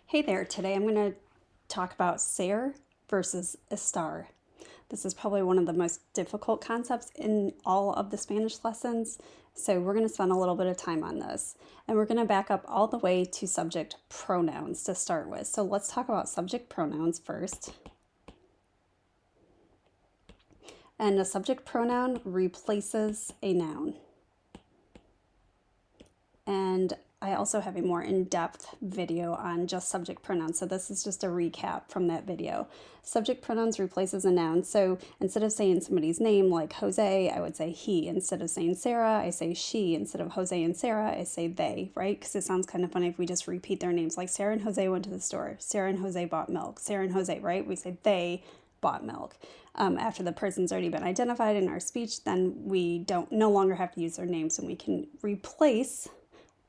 Hey there, today I'm going to talk about ser versus estar. This is probably one of the most difficult concepts in all of the Spanish lessons, so we're going to spend a little bit of time on this. And we're going to back up all the way to subject pronouns to start with. So let's talk about subject pronouns first. And a subject pronoun replaces a noun. And I also have a more in-depth video on just subject pronouns, so this is just a recap from that video. Subject pronouns replaces a noun, so instead of saying somebody's name like Jose, I would say he. Instead of saying Sarah, I say she. Instead of Jose and Sarah, I say they, right? Because it sounds kind of funny if we just repeat their names, like Sarah and Jose went to the store. Sarah and Jose bought milk. Sarah and Jose, right? We say they bought milk. After the person's already been identified in our speech, then we no longer have to use their names, and we can replace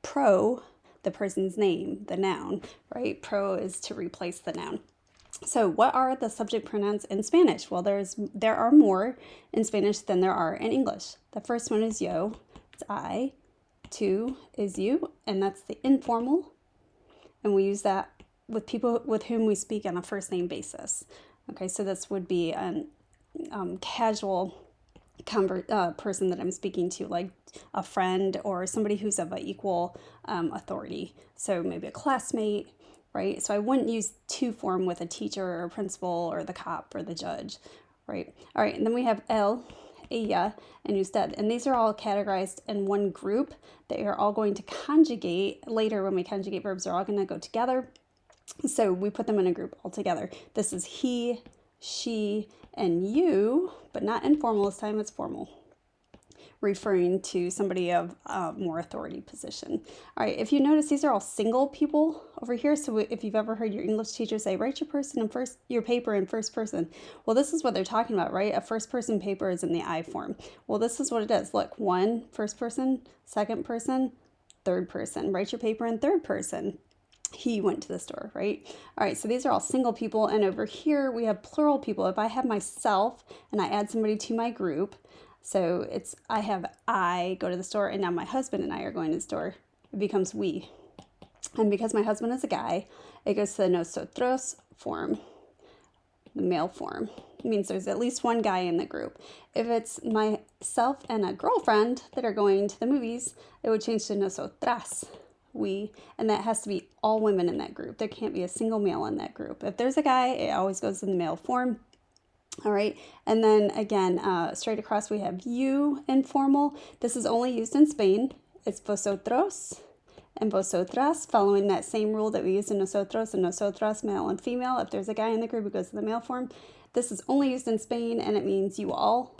the person's name, the noun, right? Pro is to replace the noun. So what are the subject pronouns in Spanish? Well, there are more in Spanish than there are in English. The first one is yo, it's I. Two is you, and that's the informal. And we use that with people with whom we speak on a first name basis. Okay, so this would be a casual person that I'm speaking to, like a friend or somebody who's of an equal authority. So maybe a classmate, right? So I wouldn't use to form with a teacher or a principal or the cop or the judge, right? All right, and then we have el, ella, and usted. And these are all categorized in one group. They are all going to conjugate later. When we conjugate verbs, they're all going to go together. So we put them in a group all together. This is he, she, and you, but not informal this time, it's formal, referring to somebody of more authority position. All right, if you notice, these are all single people over here. So if you've ever heard your English teacher say, write your paper in first person. Well, this is what they're talking about, right? A first person paper is in the I form. Well, this is what it is. Look, one, first person, second person, third person. Write your paper in third person. He went to the store, right? All right, so these are all single people, and over here we have plural people. If I have myself and I add somebody to my group, so I go to the store, and now my husband and I are going to the store, it becomes we. And because my husband is a guy, it goes to the nosotros form, the male form. It means there's at least one guy in the group. If it's myself and a girlfriend that are going to the movies, it would change to nosotras. We, and that has to be all women in that group. There can't be a single male in that group. If there's a guy, it always goes in the male form. All right, and then again, straight across we have you, informal. This is only used in Spain. It's vosotros and vosotras, following that same rule that we use in nosotros and nosotras, male and female. If there's a guy in the group, it goes to the male form. This is only used in Spain, and it means you all,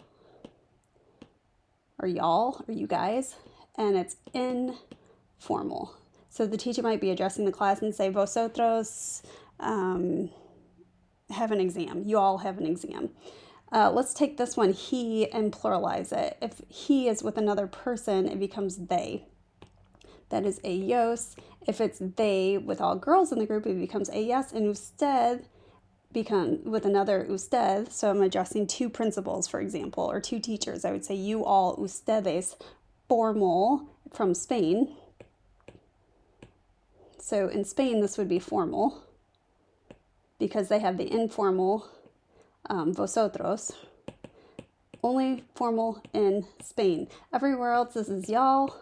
or y'all, or you guys, and it's informal. So the teacher might be addressing the class and say, vosotros have an exam. You all have an exam. Let's take this one, he, and pluralize it. If he is with another person, it becomes they. That is ellos. If it's they with all girls in the group, it becomes ellas. And usted with another usted. So I'm addressing two principals, for example, or two teachers. I would say you all, ustedes, formal from Spain. So in Spain, this would be formal because they have the informal vosotros. Only formal in Spain. Everywhere else, this is y'all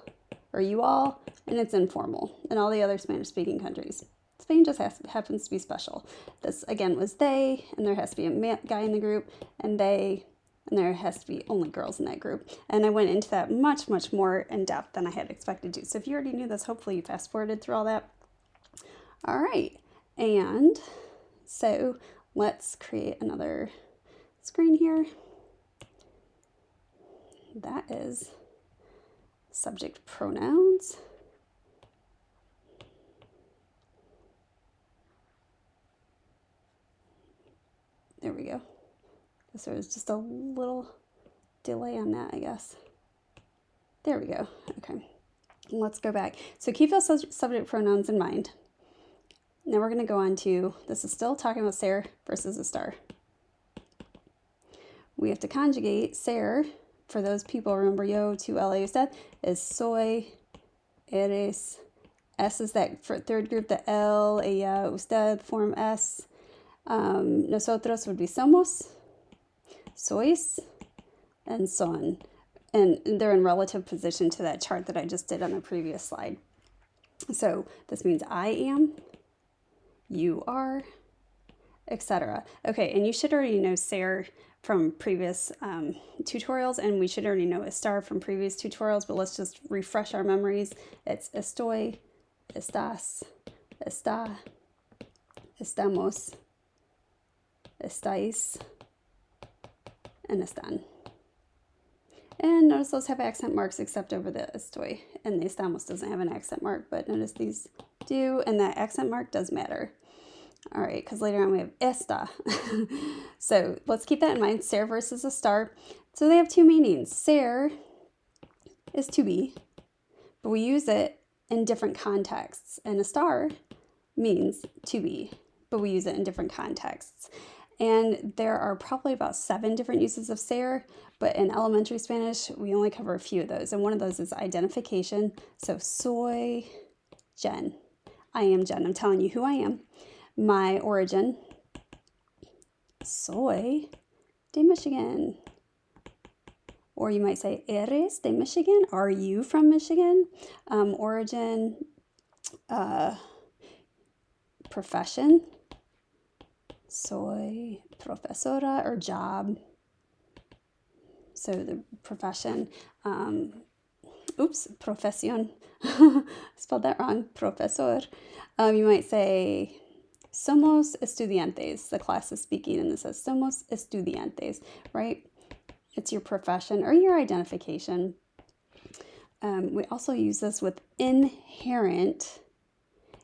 or you all, and it's informal in all the other Spanish-speaking countries. Spain just happens to be special. This, again, was they, and there has to be a guy in the group, and they, and there has to be only girls in that group. And I went into that much, much more in depth than I had expected to. So if you already knew this, hopefully you fast-forwarded through all that. All right, and so let's create another screen here. That is subject pronouns. There we go. So there's just a little delay on that, I guess. There we go. Okay, let's go back. So keep those subject pronouns in mind. Now we're going to go on to, this is still talking about ser versus estar. We have to conjugate ser for those people. Remember, yo, to la usted is soy, eres, S is that for third group, the L, ella, usted, form S. Nosotros would be somos, sois, and son. And they're in relative position to that chart that I just did on the previous slide. So this means I am, you are, etc. Okay, and you should already know ser from previous tutorials, and we should already know estar from previous tutorials, but let's just refresh our memories. It's estoy, estás, está, estamos, estáis, and están. And notice those have accent marks except over the estoy, and the estamos doesn't have an accent mark, but notice these do, and that accent mark does matter. All right, because later on we have esta. So let's keep that in mind, ser versus estar. So they have two meanings. Ser is to be, but we use it in different contexts. And estar means to be, but we use it in different contexts. And there are probably about 7 different uses of ser, but in elementary Spanish, we only cover a few of those. And one of those is identification. So soy Jen. I am Jen. I'm telling you who I am. My origin, soy de Michigan. Or you might say, eres de Michigan? Are you from Michigan? Origin, profession, soy profesora, or job. So the profession, profesión. Spelled that wrong, profesor. You might say, somos estudiantes. The class is speaking and it says somos estudiantes, right? It's your profession or your identification. We also use this with inherent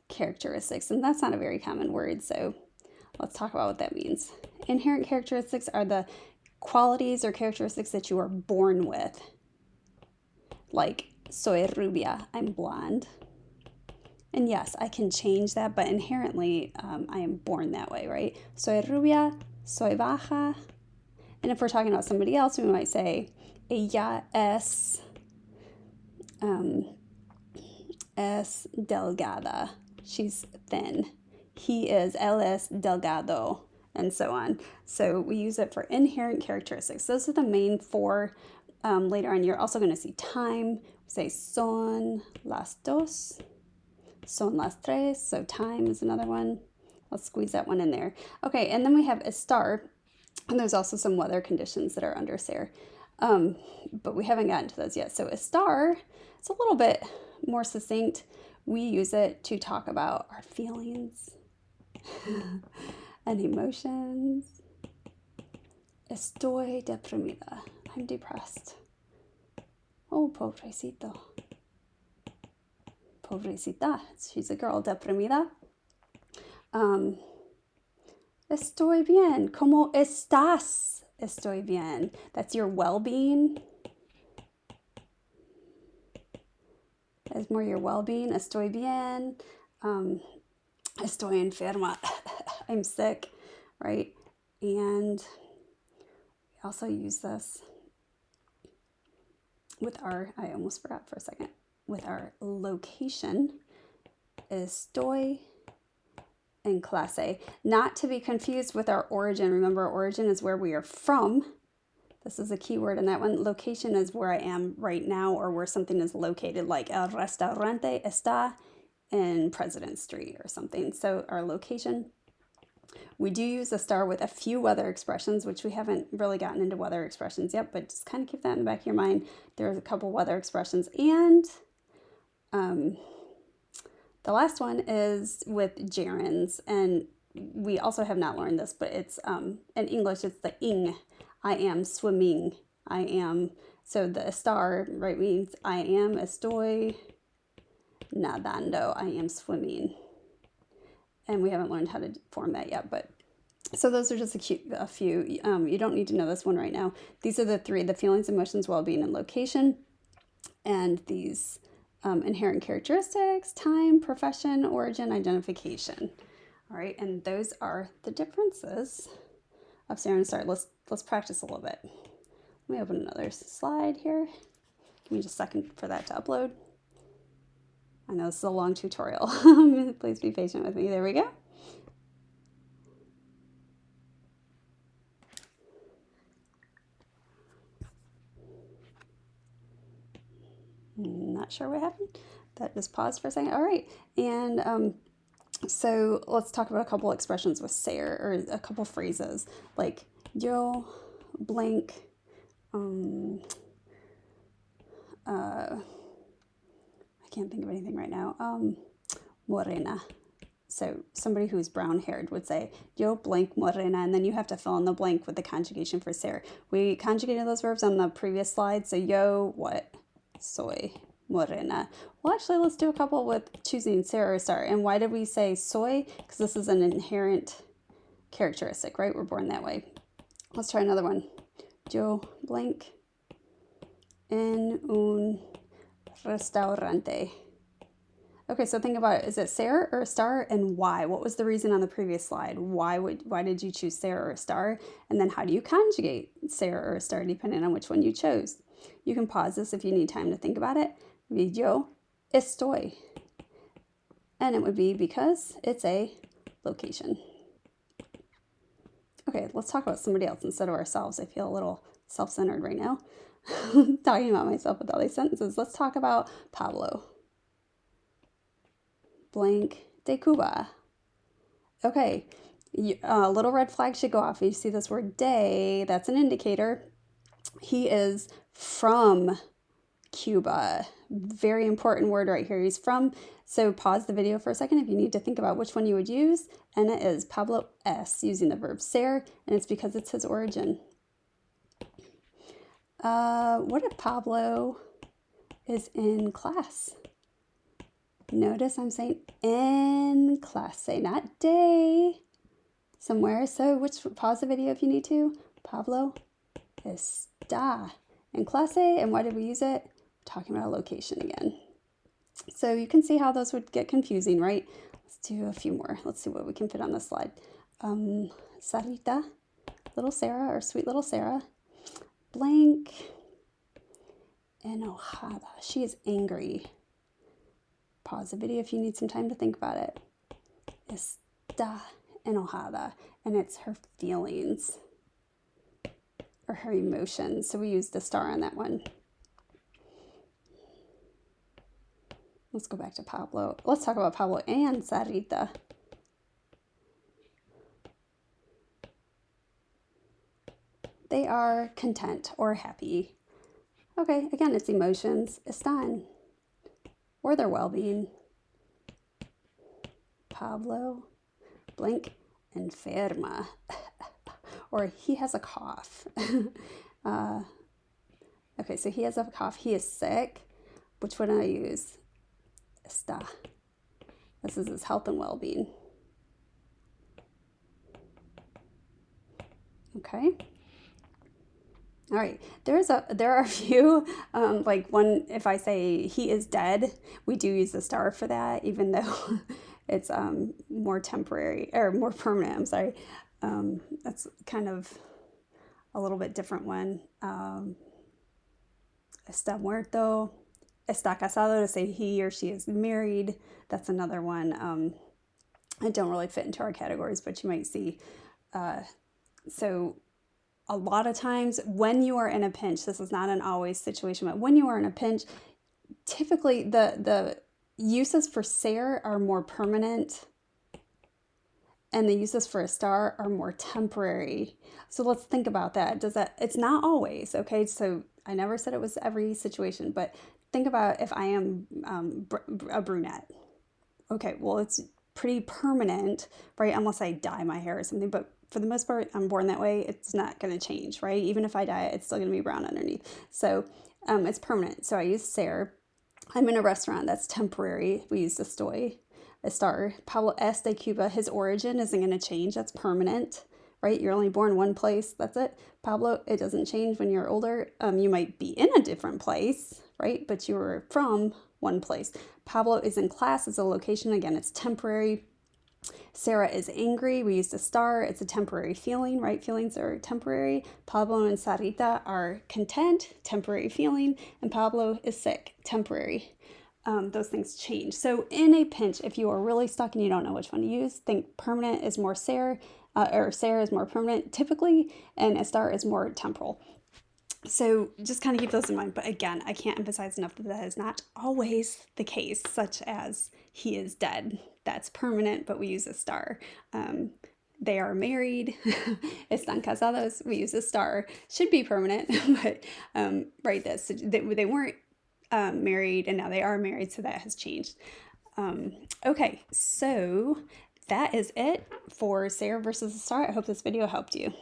characteristics, and that's not a very common word, so let's talk about what that means. Inherent characteristics are the qualities or characteristics that you are born with. Like, soy rubia, I'm blonde. And yes, I can change that, but inherently, I am born that way, right? Soy rubia, soy baja. And if we're talking about somebody else, we might say, ella es delgada. She's thin. Él es delgado, and so on. So we use it for inherent characteristics. Those are the main 4. Later on, you're also going to see time. We say son las dos. Son las tres, so time is another one. Let's squeeze that one in there. Okay, and then we have estar, and there's also some weather conditions that are under ser, but we haven't gotten to those yet. So estar, it's a little bit more succinct. We use it to talk about our feelings and emotions. Estoy deprimida. I'm depressed. Oh, pobrecito. Pobrecita, she's a girl, deprimida. Estoy bien. ¿Cómo estás? Estoy bien. That's your well-being. That's more your well-being. Estoy bien. Estoy enferma. I'm sick, right? And we also use this with our, I almost forgot for a second, with our location. Estoy en clase. Not to be confused with our origin. Remember, our origin is where we are from. This is a key word in that one. Location is where I am right now, or where something is located, like el restaurante está in President Street or something. So our location. We do use estar with a few weather expressions, which we haven't really gotten into weather expressions yet, but just kind of keep that in the back of your mind. There's a couple weather expressions, and the last one is with gerunds, and we also have not learned this, but it's in English, it's the ing. I am swimming. I am, so the estar, right, means I am, estoy nadando. I am swimming. And we haven't learned how to form that yet, but so those are just a few. You don't need to know this one right now. These are the 3, the feelings, emotions, well-being, and location. And these inherent characteristics, time, profession, origin, identification. All right, and those are the differences of ser and estar. Let's practice a little bit. Let me open another slide here. Give me just a second for that to upload. I know this is a long tutorial. Please be patient with me. There we go. Not sure what happened. That just paused for a second. All right. And so let's talk about a couple expressions with ser, or a couple phrases like yo blank. I can't think of anything right now. Morena. So somebody who's brown haired would say yo blank morena, and then you have to fill in the blank with the conjugation for ser. We conjugated those verbs on the previous slide. So yo what? Soy morena. Well, actually, let's do a couple with choosing ser or estar. And why did we say soy? Because this is an inherent characteristic, right? We're born that way. Let's try another one. Yo blank en un restaurante. Okay, so think about it. Is it ser or estar, and why? What was the reason on the previous slide? Why did you choose ser or estar? And then how do you conjugate ser or estar depending on which one you chose? You can pause this if you need time to think about it. Yo estoy. And it would be because it's a location. Okay, let's talk about somebody else instead of ourselves. I feel a little self-centered right now, talking about myself with all these sentences. Let's talk about Pablo. Blank de Cuba. Okay, a little red flag should go off. If you see this word de, that's an indicator. He is from Cuba. Very important word right here. He's from. So pause the video for a second if you need to think about which one you would use. And it is Pablo es, using the verb ser, and it's because it's his origin. What if Pablo is in class? Notice I'm saying in class. Say not day somewhere. So pause the video if you need to. Pablo está in clase. And why did we use it? Talking about a location again. So you can see how those would get confusing, right? Let's do a few more. Let's see what we can fit on this slide. Sarita, little Sarah, or sweet little Sarah. Blank. Enojada. She is angry. Pause the video if you need some time to think about it. Está enojada. And it's her feelings or her emotions. So we used the star on that one. Let's go back to Pablo. Let's talk about Pablo and Sarita. They are content or happy. Okay, again, it's emotions. Están. Or their well-being. Pablo, blank, enferma. Or he has a cough. Okay, so he has a cough. He is sick. Which one do I use? Está. This is his health and well-being. Okay. All right. There are a few, like one, if I say he is dead, we do use the star for that, even though it's more temporary or more permanent. I'm sorry. That's kind of a little bit different one. Está muerto. Está casado, to say he or she is married. That's another one. I don't really fit into our categories, but you might see. So a lot of times when you are in a pinch, this is not an always situation, but when you are in a pinch, typically the uses for ser are more permanent and the uses for estar are more temporary. So let's think about that. It's not always, okay? So I never said it was every situation, but think about if I am a brunette. Okay, well, it's pretty permanent, right? Unless I dye my hair or something, but for the most part, I'm born that way. It's not going to change, right? Even if I dye it, it's still going to be brown underneath. So it's permanent. So I use ser. I'm in a restaurant. That's temporary. We use estoy, estar. Pablo es de Cuba. His origin isn't going to change. That's permanent, right? You're only born one place. That's it. Pablo, it doesn't change when you're older. You might be in a different place, right? But you were from one place. Pablo is in class. It's a location. Again, it's temporary. Sarah is angry. We used estar. It's a temporary feeling, right? Feelings are temporary. Pablo and Sarita are content, temporary feeling. And Pablo is sick, temporary. those things change. So in a pinch, if you are really stuck and you don't know which one to use, think permanent is more ser, or ser is more permanent typically, and Estar is more temporal. So just kind of keep those in mind. But again, I can't emphasize enough that that is not always the case, such as he is dead. That's permanent, but we use Estar. They are married, están casados, we use Estar. Should be permanent, but right, this they weren't married and now they are married, so that has changed. Okay, so that is it for ser versus Estar. I hope this video helped you.